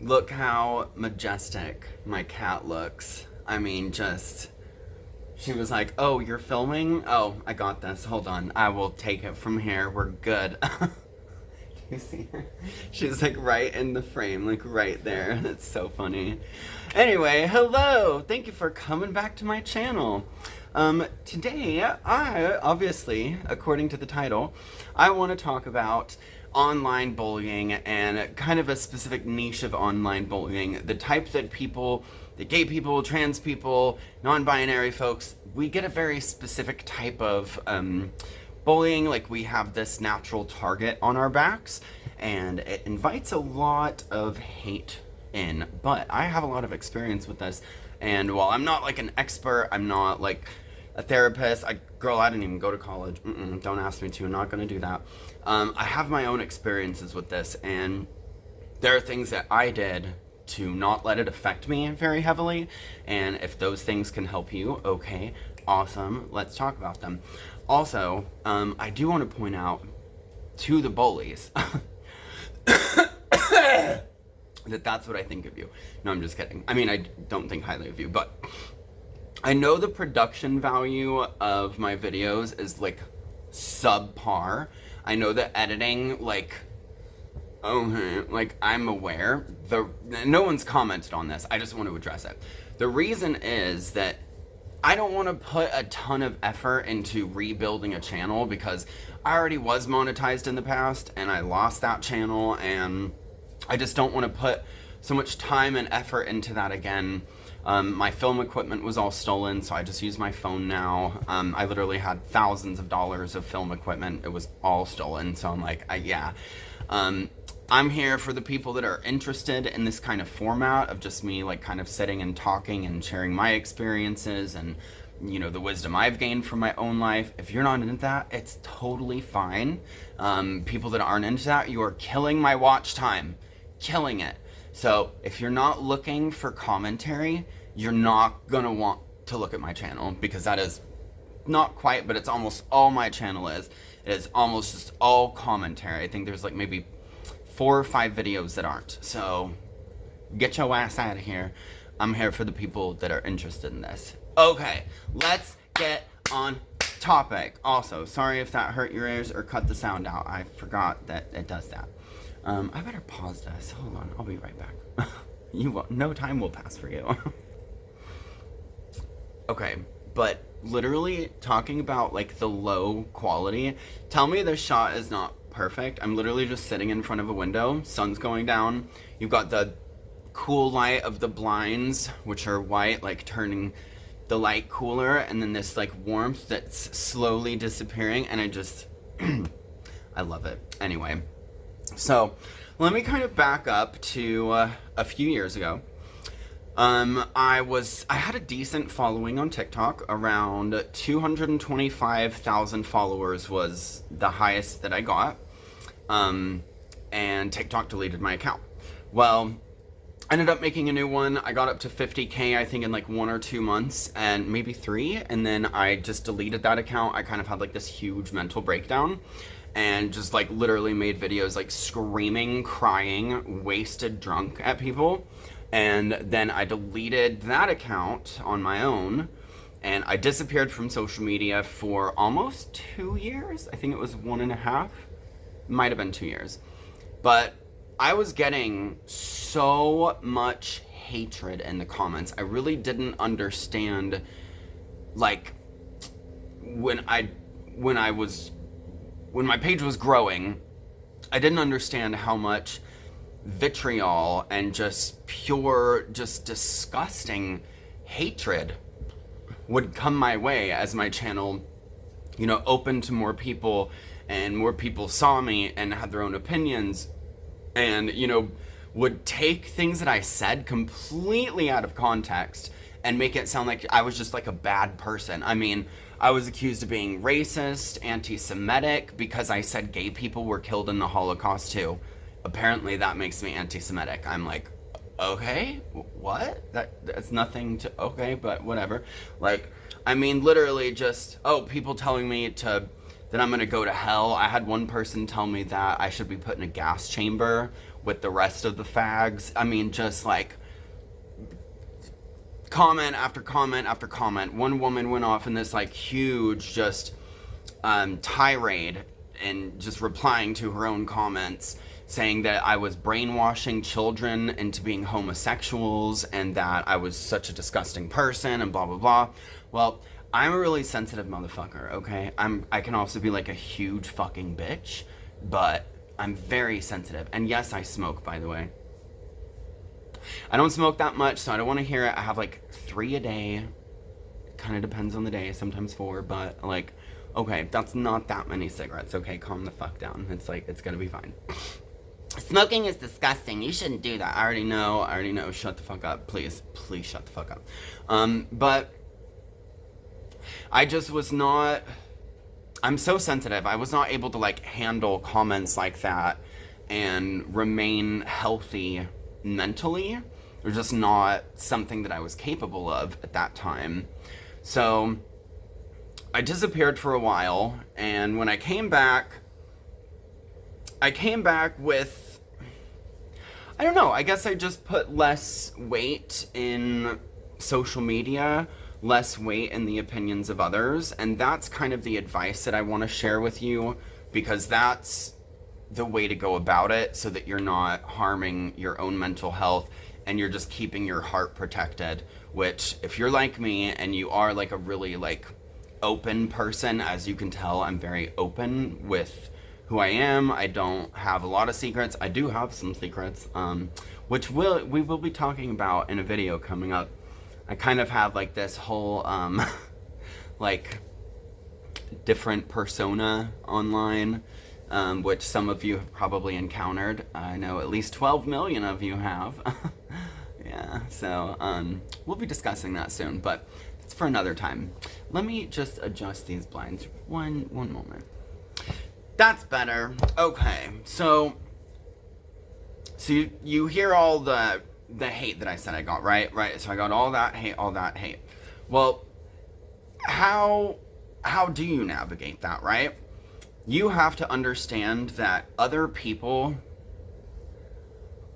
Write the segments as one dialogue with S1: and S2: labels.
S1: Look how majestic my cat looks. I mean, she was like, "Oh, you're filming? Oh, I got this. Hold on. I will take it from here. We're good." You see her? She's like right in the frame, like right there. That's so funny. Anyway, hello. Thank you for coming back to my channel. Today, I, obviously, according to the title, I want to talk about online bullying and kind of a specific niche of online bullying. The type that gay people, trans people, non-binary folks, we get a very specific type of bullying. Like, we have this natural target on our backs, and it invites a lot of hate in. But I have a lot of experience with this, and while I'm not like an expert, I'm not like a therapist. Girl, I didn't even go to college. Don't ask me to. I'm not gonna do that. I have my own experiences with this, and there are things that I did to not let it affect me very heavily. And if those things can help you, okay, awesome. Let's talk about them. Also, I do want to point out to the bullies that's what I think of you. No, I'm just kidding. I mean, I don't think highly of you, but I know the production value of my videos is like subpar. I know the editing, like, I'm aware. No one's commented on this. I just want to address it. The reason is that I don't want to put a ton of effort into rebuilding a channel, because I already was monetized in the past and I lost that channel, and I just don't want to put so much time and effort into that again. My film equipment was all stolen, so I just use my phone now. I literally had thousands of dollars of film equipment. It was all stolen, so I'm like, I'm here for the people that are interested in this kind of format of just me like kind of sitting and talking and sharing my experiences and, you know, the wisdom I've gained from my own life. If you're not into that, it's totally fine. People that aren't into that, you are killing my watch time. Killing it. So if you're not looking for commentary, you're not gonna want to look at my channel, because that is not quite, but it's almost all my channel is. It is almost just all commentary. I think there's like maybe 4 or 5 videos that aren't. So get your ass out of here. I'm here for the people that are interested in this. Okay, let's get on topic. Also, sorry if that hurt your ears or cut the sound out. I forgot that it does that. I better pause this. Hold on, I'll be right back. No time will pass for you. Okay, but literally talking about like the low quality, tell me this shot is not perfect. I'm literally just sitting in front of a window, sun's going down, you've got the cool light of the blinds, which are white, like turning the light cooler, and then this like warmth that's slowly disappearing, and I love it. Anyway, so let me kind of back up to a few years ago. I had a decent following on TikTok. Around 225,000 followers was the highest that I got. And TikTok deleted my account. Well, I ended up making a new one. I got up to 50K, I think, in like 1 or 2 months, and maybe 3. And then I just deleted that account. I kind of had like this huge mental breakdown, and just like literally made videos like screaming, crying, wasted drunk at people. And then I deleted that account on my own, and I disappeared from social media for almost 2 years. I think it was 1.5. Might have been 2 years. But I was getting so much hatred in the comments. I really didn't understand, like, when my page was growing, I didn't understand how much vitriol and just pure, just disgusting hatred would come my way as my channel, you know, opened to more people, and more people saw me and had their own opinions, and, you know, would take things that I said completely out of context and make it sound like I was just like a bad person. I mean, I was accused of being racist, anti-Semitic, because I said gay people were killed in the Holocaust too. Apparently that makes me anti-Semitic. I'm like, okay, what? That's nothing to, okay, but whatever. Like, I mean, literally just, people telling me that I'm gonna go to hell. I had one person tell me that I should be put in a gas chamber with the rest of the fags. I mean, just like comment after comment after comment. One woman went off in this like huge just tirade and just replying to her own comments, saying that I was brainwashing children into being homosexuals and that I was such a disgusting person and blah blah blah. Well, I'm a really sensitive motherfucker, okay? I can also be like a huge fucking bitch, but I'm very sensitive. And yes, I smoke, by the way. I don't smoke that much, so I don't want to hear it. I have like 3 a day. Kind of depends on the day, sometimes 4, but like, okay, that's not that many cigarettes. Okay, calm the fuck down. It's like, it's gonna be fine. Smoking is disgusting. You shouldn't do that. I already know. Shut the fuck up. Please shut the fuck up. But I just was not, I'm so sensitive. I was not able to like handle comments like that and remain healthy mentally. It was just not something that I was capable of at that time. So I disappeared for a while, and when I came back with, I don't know, I guess I just put less weight in social media, less weight in the opinions of others, and that's kind of the advice that I want to share with you, because that's the way to go about it, so that you're not harming your own mental health and you're just keeping your heart protected. Which, if you're like me and you are like a really like open person, as you can tell, I'm very open with who I am. I don't have a lot of secrets. I do have some secrets, which we will be talking about in a video coming up. I kind of have like this whole like different persona online, which some of you have probably encountered. I know at least 12 million of you have. Yeah, so we'll be discussing that soon, but it's for another time. Let me just adjust these blinds. One moment. That's better. Okay, so you hear all the hate that I said I got, right? Right. So I got all that hate. Well, how do you navigate that, right? You have to understand that other people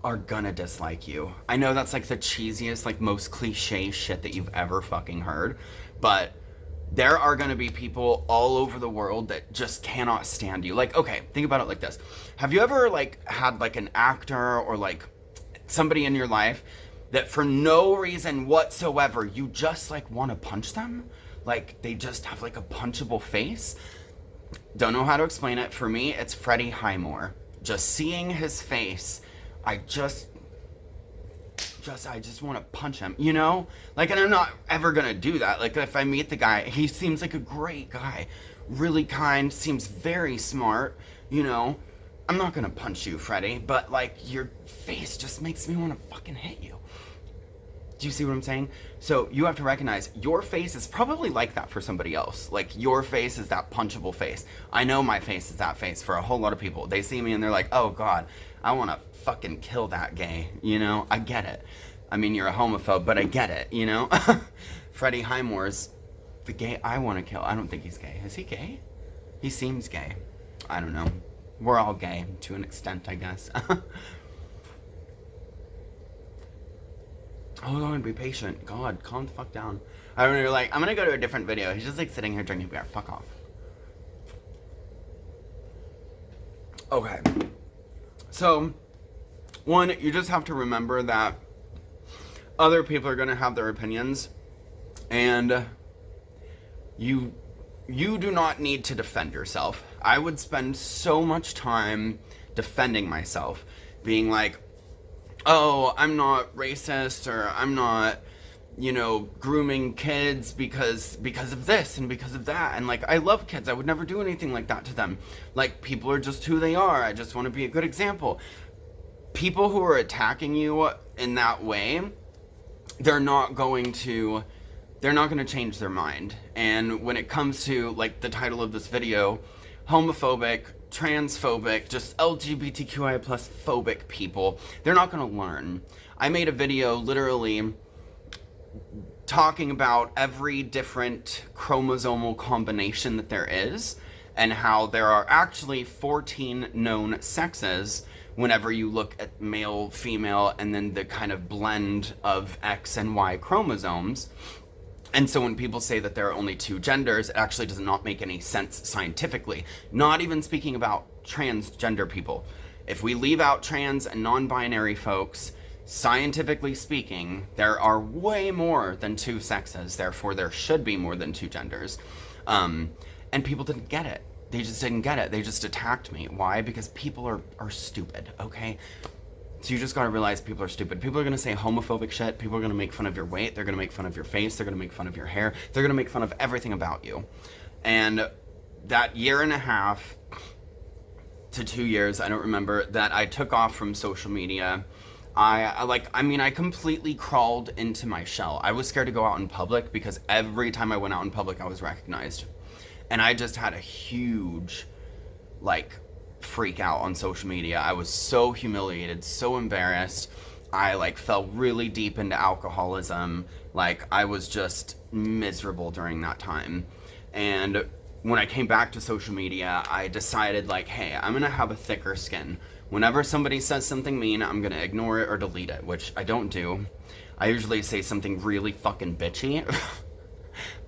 S1: are gonna dislike you. I know that's like the cheesiest, like most cliche shit that you've ever fucking heard, but there are gonna be people all over the world that just cannot stand you. Like, okay, think about it like this. Have you ever like had like an actor or like somebody in your life that for no reason whatsoever you just like want to punch them? Like they just have like a punchable face? Don't know how to explain it. For me, it's Freddie Highmore. Just seeing his face, I just want to punch him, you know? Like, and I'm not ever gonna do that. Like, if I meet the guy, he seems like a great guy, really kind, seems very smart, you know? I'm not gonna punch you, Freddie, but like, your face just makes me want to fucking hit you. Do you see what I'm saying? So you have to recognize your face is probably like that for somebody else. Like, your face is that punchable face. I know my face is that face for a whole lot of people. They see me and they're like, oh God, I want to fucking kill that gay, you know? I get it. I mean, you're a homophobe, but I get it, you know? Freddie Highmore's the gay I want to kill. I don't think he's gay. Is he gay? He seems gay. I don't know. We're all gay to an extent, I guess. Hold on, be patient. God, calm the fuck down. I don't know, you're like, I'm gonna go to a different video. He's just like sitting here drinking beer. Fuck off. Okay. So, one, you just have to remember that other people are gonna have their opinions, and you do not need to defend yourself. I would spend so much time defending myself, being like, oh, I'm not racist, or I'm not, you know, grooming kids because of this and because of that. And like, I love kids. I would never do anything like that to them. Like, people are just who they are. I just want to be a good example. People who are attacking you in that way, they're not going to change their mind. And when it comes to like the title of this video, homophobic, transphobic, just LGBTQI plus phobic people, they're not going to learn. I made a video literally talking about every different chromosomal combination that there is, and how there are actually 14 known sexes, whenever you look at male, female, and then the kind of blend of X and Y chromosomes. And so when people say that there are only two genders, it actually does not make any sense scientifically. Not even speaking about transgender people. If we leave out trans and non-binary folks, scientifically speaking, there are way more than two sexes. Therefore, there should be more than two genders. And people didn't get it. They just didn't get it. They just attacked me. Why? Because people are stupid, okay? So you just gotta realize people are stupid. People are gonna say homophobic shit. People are gonna make fun of your weight. They're gonna make fun of your face. They're gonna make fun of your hair. They're gonna make fun of everything about you. And that year and a half to 2 years, I don't remember, that I took off from social media, I completely crawled into my shell. I was scared to go out in public because every time I went out in public, I was recognized. And I just had a huge, freak out on social media. I was so humiliated, so embarrassed. I, fell really deep into alcoholism. I was just miserable during that time. And when I came back to social media, I decided, hey, I'm gonna have a thicker skin. Whenever somebody says something mean, I'm gonna ignore it or delete it, which I don't do. I usually say something really fucking bitchy.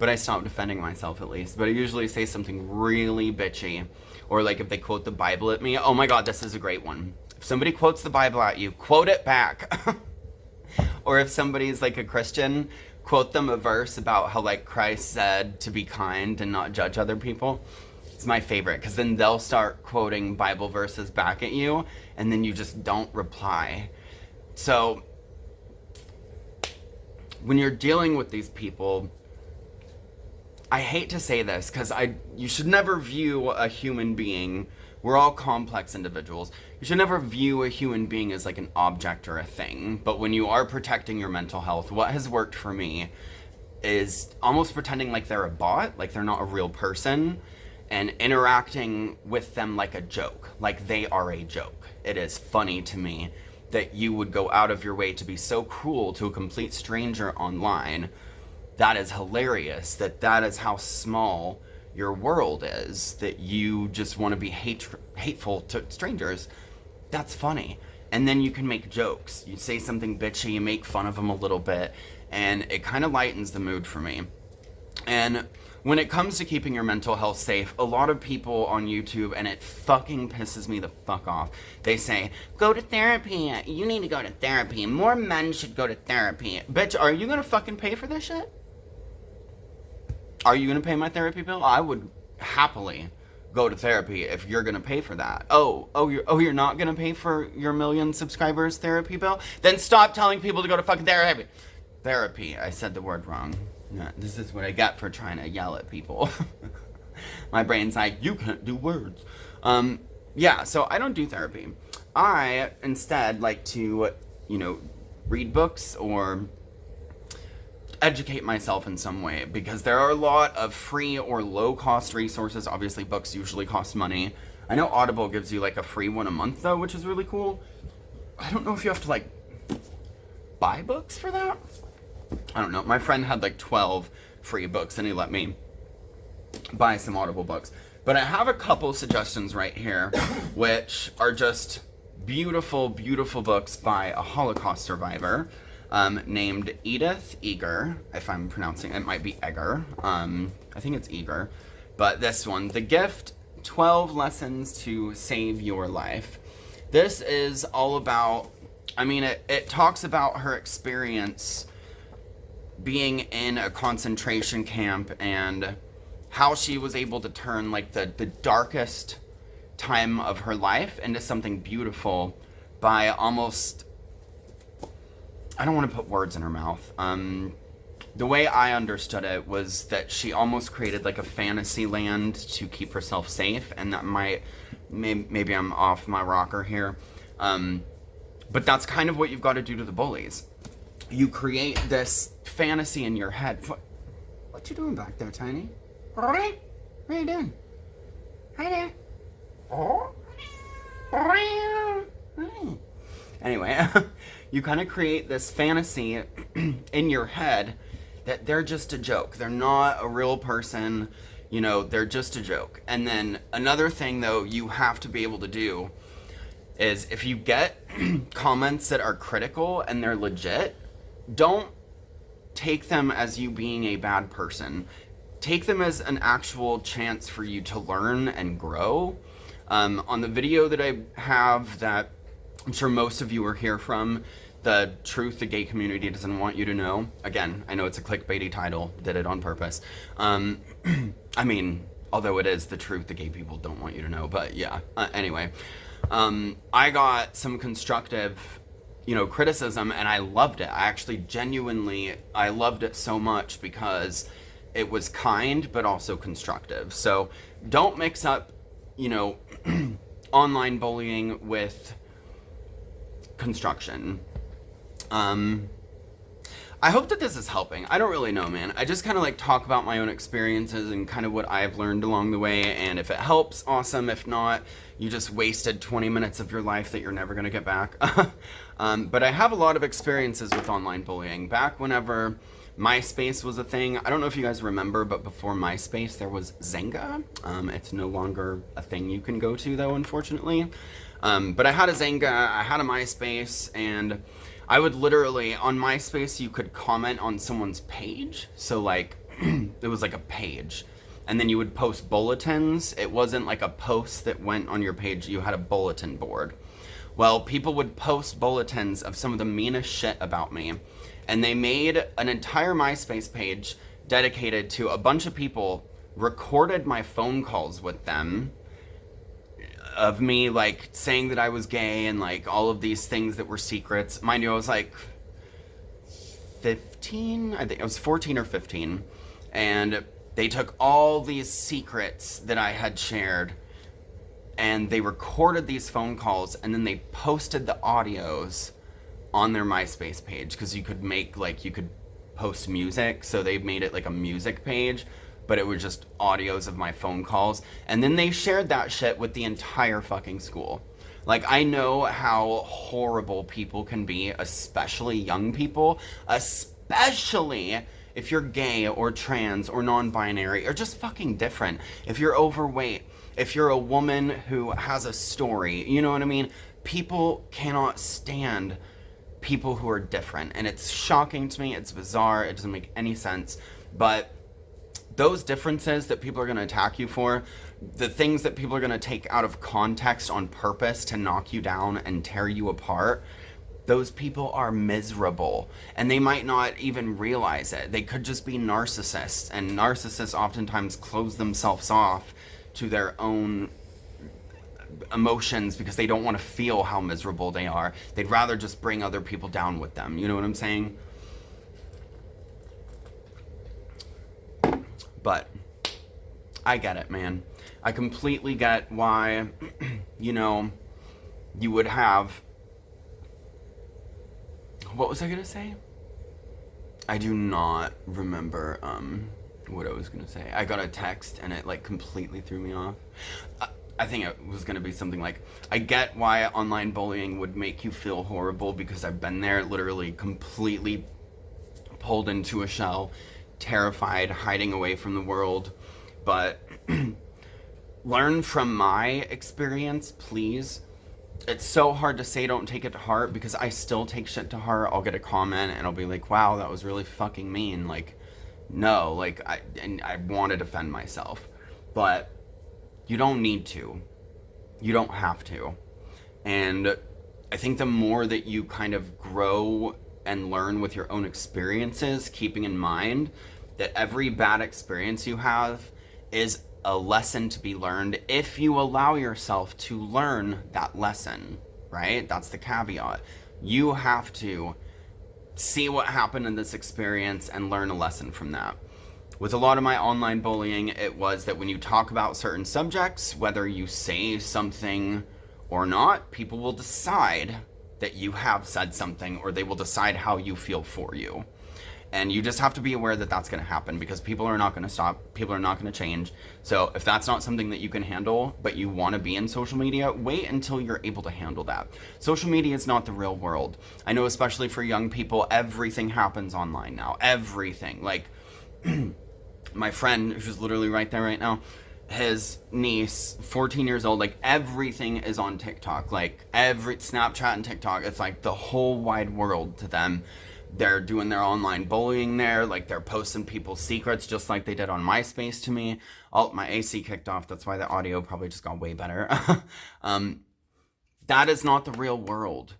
S1: But I stopped defending myself, at least. But I usually say something really bitchy. Or if they quote the Bible at me. Oh my god, this is a great one. If somebody quotes the Bible at you, quote it back. Or if somebody's a Christian, quote them a verse about how Christ said to be kind and not judge other people. It's my favorite, because then they'll start quoting Bible verses back at you, and then you just don't reply. So when you're dealing with these people, I hate to say this, because you should never view a human being, we're all complex individuals, you should never view a human being as an object or a thing. But when you are protecting your mental health, what has worked for me is almost pretending they're a bot, they're not a real person, and interacting with them like a joke, they are a joke. It is funny to me that you would go out of your way to be so cruel to a complete stranger online. That is hilarious, that is how small your world is, that you just want to be hateful to strangers. That's funny. And then you can make jokes. You say something bitchy, you make fun of them a little bit, and it kind of lightens the mood for me. And when it comes to keeping your mental health safe, a lot of people on YouTube, and it fucking pisses me the fuck off, they say, go to therapy, you need to go to therapy, more men should go to therapy. Bitch, are you gonna fucking pay for this shit? Are you gonna pay my therapy bill? I would happily go to therapy if you're gonna pay for that. You're not gonna pay for your 1 million subscribers therapy bill? Then stop telling people to go to fucking therapy. Therapy, I said the word wrong. No, this is what I get for trying to yell at people. My brain's like, you can't do words. So I don't do therapy. I instead like to, read books or educate myself in some way, because there are a lot of free or low-cost resources. Obviously, books usually cost money. I know Audible gives you a free one a month, though, which is really cool. I don't know if you have to buy books for that. I don't know. My friend had 12 free books, and he let me buy some Audible books. But I have a couple suggestions right here, which are just beautiful, beautiful books by a Holocaust survivor named Edith Eger. If I'm pronouncing it, might be Eger. I think it's Eger. But this one, The Gift, 12 Lessons to Save Your Life. This is all about, it talks about her experience being in a concentration camp and how she was able to turn the darkest time of her life into something beautiful by almost, I don't want to put words in her mouth. The way I understood it was that she almost created a fantasy land to keep herself safe, and that maybe I'm off my rocker here. But that's kind of what you've got to do to the bullies. You create this fantasy in your head. What you doing back there, Tiny? What are you doing? Hi there. Anyway, you kind of create this fantasy in your head that they're just a joke. They're not a real person. They're just a joke. And then another thing, though, you have to be able to do is if you get comments that are critical and they're legit, don't take them as you being a bad person. Take them as an actual chance for you to learn and grow. On the video that I have that I'm sure most of you are here from, the truth the gay community doesn't want you to know. Again, I know it's a clickbaity title, did it on purpose. I mean, although it is the truth the gay people don't want you to know, but yeah. Anyway, I got some constructive, criticism, and I loved it. I actually genuinely, I loved it so much because it was kind, but also constructive. So don't mix up, online bullying with construction. I hope that this is helping. I don't really know, man. I just kind of talk about my own experiences and kind of what I've learned along the way. And if it helps, awesome. If not, you just wasted 20 minutes of your life that you're never going to get back. But I have a lot of experiences with online bullying. Back whenever MySpace was a thing. I don't know if you guys remember, but before MySpace, there was Zynga. It's no longer a thing you can go to, though, unfortunately. But I had a Zynga, I had a MySpace, and I would literally, on MySpace, you could comment on someone's page. So, it was like a page. And then you would post bulletins. It wasn't like a post that went on your page. You had a bulletin board. Well, people would post bulletins of some of the meanest shit about me. And they made an entire MySpace page dedicated to a bunch of people, recorded my phone calls with them, of me saying that I was gay and all of these things that were secrets. Mind you, I was 15, I think I was 14 or 15, and they took all these secrets that I had shared and they recorded these phone calls, and then they posted the audios on their MySpace page, because you could make you could post music, so they made it like a music page, but it was just audios of my phone calls. And then they shared that shit with the entire fucking school. I know how horrible people can be, especially young people, especially if you're gay or trans or non-binary or just fucking different. If you're overweight, if you're a woman who has a story, you know what I mean? People cannot stand people who are different, and it's shocking to me. It's bizarre. It doesn't make any sense. But those differences that people are going to attack you for, the things that people are going to take out of context on purpose to knock you down and tear you apart, those people are miserable, and they might not even realize it. They could just be narcissists, and narcissists oftentimes close themselves off to their own emotions because they don't want to feel how miserable they are. They'd rather just bring other people down with them. You know what I'm saying? But I get it, man. I completely get why, you would have... What was I gonna say? I do not remember what I was gonna say. I got a text and it completely threw me off. I think it was gonna be something like, I get why online bullying would make you feel horrible because I've been there, literally completely pulled into a shell, terrified, hiding away from the world. But learn from my experience, please. It's so hard to say don't take it to heart, because I still take shit to heart. I'll get a comment and I'll be like, wow, that was really fucking mean. No, I want to defend myself. But you don't need to. You don't have to. And I think the more that you kind of grow and learn with your own experiences, keeping in mind that every bad experience you have is a lesson to be learned if you allow yourself to learn that lesson, right? That's the caveat. You have to see what happened in this experience and learn a lesson from that. With a lot of my online bullying, it was that when you talk about certain subjects, whether you say something or not, people will decide that you have said something, or they will decide how you feel for you. And you just have to be aware that that's going to happen, because people are not going to stop. People are not going to change. So if that's not something that you can handle, but you want to be in social media, wait until you're able to handle that. Social media is not the real world. I know, especially for young people, everything happens online now. Everything. My friend, who's literally right there right now, his niece, 14 years old, like everything is on TikTok, like every Snapchat and TikTok, it's like the whole wide world to them. They're doing their online bullying there, like they're posting people's secrets just like they did on MySpace to me. Oh, my AC kicked off, that's why the audio probably just got way better. That is not the real world.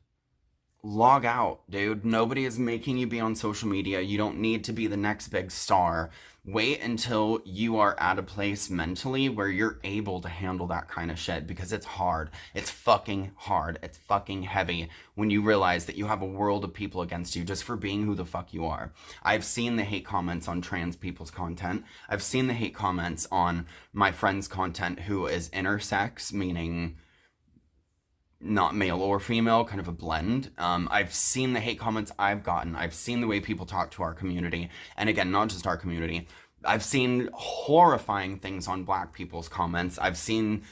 S1: Log out, dude. Nobody is making you be on social media. You don't need to be the next big star. Wait until you are at a place mentally where you're able to handle that kind of shit, because it's hard. It's fucking hard. It's fucking heavy when you realize that you have a world of people against you just for being who the fuck you are. I've seen the hate comments on trans people's content. I've seen the hate comments on my friend's content who is intersex, meaning not male or female, kind of a blend. I've seen the hate comments I've gotten. I've seen the way people talk to our community. And again, not just our community. I've seen horrifying things on Black people's comments. I've seen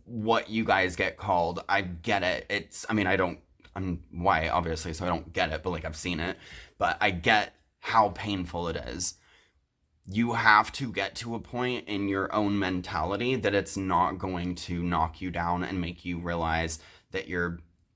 S1: what you guys get called. I get it. I'm white, obviously, so I don't get it, but like I've seen it. But I get how painful it is. You have to get to a point in your own mentality that it's not going to knock you down and make you realize that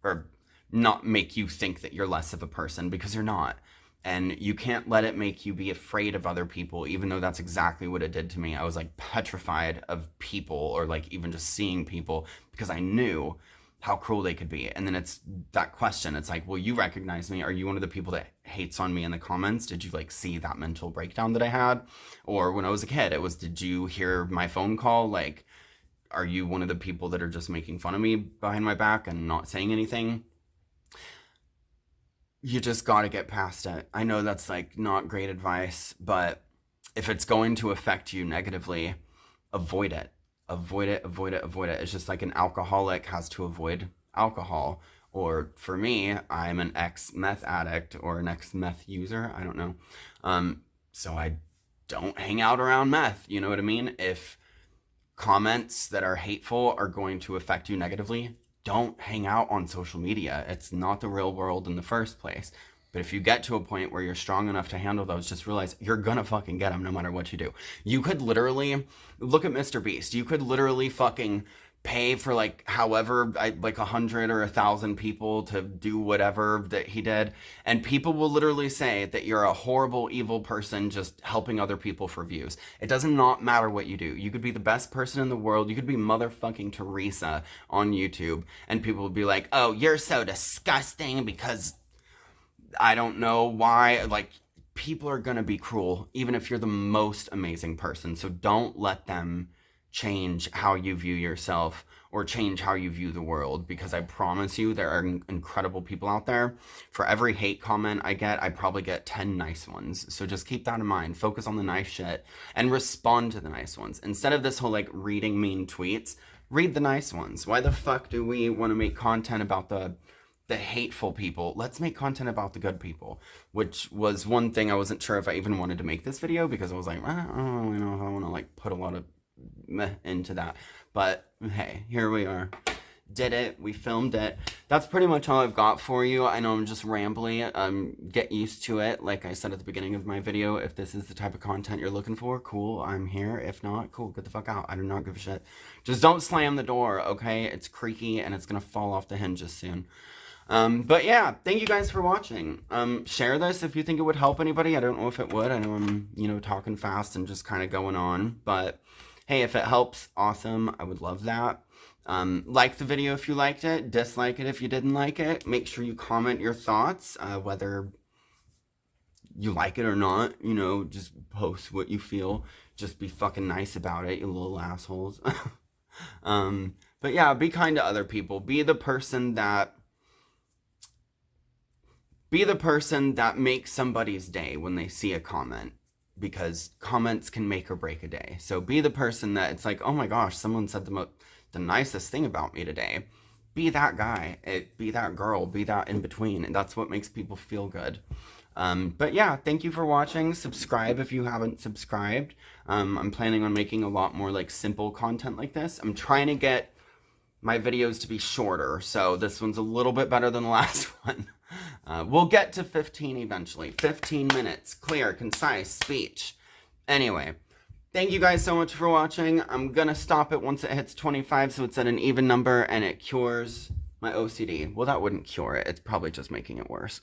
S1: or not make you think that you're less of a person, because you're not. And you can't let it make you be afraid of other people, even though that's exactly what it did to me. I was like petrified of people, or like even just seeing people, because I knew how cruel they could be. And then it's that question. It's like, well, you recognize me. Are you one of the people that hates on me in the comments? Did you like see that mental breakdown that I had? Or when I was a kid, it was, did you hear my phone call? Like, are you one of the people that are just making fun of me behind my back and not saying anything? You just got to get past it. I know that's like not great advice, but if it's going to affect you negatively, avoid it. Avoid it, avoid it, avoid it. It's just like an alcoholic has to avoid alcohol. Or for me, I'm an ex-meth addict or an ex-meth user. I don't know. So I don't hang out around meth. You know what I mean? If comments that are hateful are going to affect you negatively, don't hang out on social media. It's not the real world in the first place. But if you get to a point where you're strong enough to handle those, just realize you're gonna fucking get them no matter what you do. You could literally, look at Mr. Beast. You could literally fucking pay for like however, like 100 or 1,000 people to do whatever that he did. And people will literally say that you're a horrible, evil person just helping other people for views. It does not matter what you do. You could be the best person in the world. You could be motherfucking Teresa on YouTube. And people would be like, oh, you're so disgusting because I don't know why. Like, people are gonna be cruel, even if you're the most amazing person. So don't let them change how you view yourself or change how you view the world, because I promise you there are incredible people out there. For every hate comment I get, I probably get 10 nice ones. So just keep that in mind. Focus on the nice shit and respond to the nice ones. Instead of this whole like reading mean tweets, read the nice ones. Why the fuck do we want to make content about the hateful people? Let's make content about the good people, which was one thing I wasn't sure if I even wanted to make this video, because I was like, I don't really know if I want to like put a lot of meh into that. But hey, here we are. Did it. We filmed it. That's pretty much all I've got for you. I know I'm just rambling. Get used to it. Like I said at the beginning of my video, if this is the type of content you're looking for, cool, I'm here. If not, cool, get the fuck out. I do not give a shit. Just don't slam the door, okay? It's creaky and it's gonna fall off the hinges soon. But yeah, thank you guys for watching. Share this if you think it would help anybody. I don't know if it would. I know I'm, talking fast and just kind of going on, but hey, if it helps, awesome. I would love that. Like the video if you liked it, dislike it if you didn't like it. Make sure you comment your thoughts, whether you like it or not, just post what you feel. Just be fucking nice about it, you little assholes. But yeah, be kind to other people. Be the person that makes somebody's day when they see a comment, because comments can make or break a day. So be the person that it's like, oh my gosh, someone said the nicest thing about me today. Be that guy, be that girl, be that in between. And that's what makes people feel good. But yeah, thank you for watching. Subscribe if you haven't subscribed. I'm planning on making a lot more like simple content like this. I'm trying to get my videos to be shorter, so this one's a little bit better than the last one. We'll get to 15 eventually. 15 minutes, clear, concise speech. Anyway, Thank you guys so much for watching. I'm gonna stop it once it hits 25 so it's at an even number and it cures my OCD. Well, that wouldn't cure it. It's probably just making it worse.